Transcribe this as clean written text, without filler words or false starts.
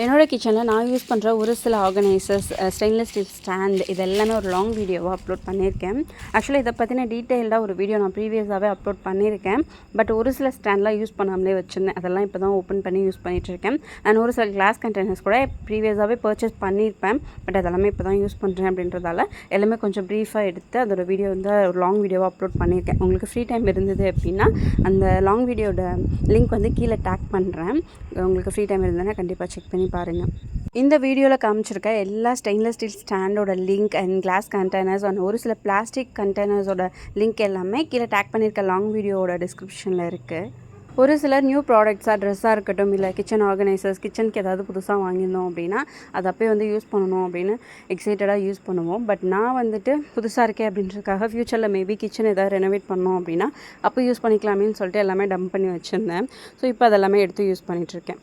என்னோட கிச்சனில் நான் யூஸ் பண்ணுற ஒரு சில ஆர்கனைசர்ஸ், ஸ்டெயின்லெஸ் ஸ்டீல் ஸ்டாண்ட், இது எல்லாமே ஒரு லாங் வீடியோவாக அப்லோட் பண்ணியிருக்கேன். ஆக்சுவலாக இதை பற்றின டீட்டெயில்டாக ஒரு வீடியோ நான் ப்ரீவியஸாகவே அப்லோட் பண்ணியிருக்கேன். பட் ஒரு சில ஸ்டாண்ட்லாம் யூஸ் பண்ணாமலே வச்சுருந்தேன். அதெல்லாம் இப்போ தான் ஓப்பன் பண்ணி யூஸ் பண்ணிகிட்ருக்கேன். அண்ட் ஒரு சில கிளாஸ் கண்டெய்னர்ஸ் கூட ப்ரீவியஸாகவே பர்ச்சேஸ் பண்ணியிருப்பேன். பட் அதெல்லாமே இப்போ தான் யூஸ் பண்ணுறேன் அப்படின்றதால எல்லாமே கொஞ்சம் ப்ரீஃபாக எடுத்து அதோட வீடியோ வந்து ஒரு லாங் வீடியோவாக அப்லோட் பண்ணியிருக்கேன். உங்களுக்கு ஃப்ரீ டைம் இருந்தது அப்படின்னா அந்த லாங் வீடியோட லிங்க் வந்து கீழே டேக் பண்ணுறேன். உங்களுக்கு ஃப்ரீ டைம் இருந்ததுன்னா கண்டிப்பாக செக் பண்ணி பாருங்கள். இந்த வீடியோவில் காமிச்சிருக்க எல்லா ஸ்டெயின்லெஸ் ஸ்டீல் ஸ்டாண்டோட link and glass containers and ஒரு சில பிளாஸ்டிக் கண்டெய்னர்ஸோட லிங்க் எல்லாமே கீழே டேக் பண்ணியிருக்க லாங் வீடியோவோட டிஸ்கிரிப்ஷனில் இருக்குது. ஒரு சிலர் நியூ ப்ராடக்ட்ஸாக ட்ரெஸ்ஸாக இருக்கட்டும், இல்லை கிச்சன் ஆர்கனைசர்ஸ், கிச்சனுக்கு ஏதாவது புதுசாக வாங்கியிருந்தோம் அப்படின்னா அதை அப்போயே வந்து யூஸ் பண்ணணும் அப்படின்னு எக்ஸைட்டடாக யூஸ் பண்ணுவோம். பட் நான் வந்துட்டு புதுசாக இருக்கே அப்படின்றதுக்காக ஃப்யூச்சரில் மேபி கிச்சன் ஏதாவது ரெனோவேட் பண்ணோம் அப்படின்னா அப்போ யூஸ் பண்ணிக்கலாமேன்னு சொல்லிட்டு எல்லாமே டம்ப் பண்ணி வச்சுருந்தேன். ஸோ இப்போ அதெல்லாமே எடுத்து யூஸ் பண்ணிகிட்ருக்கேன்.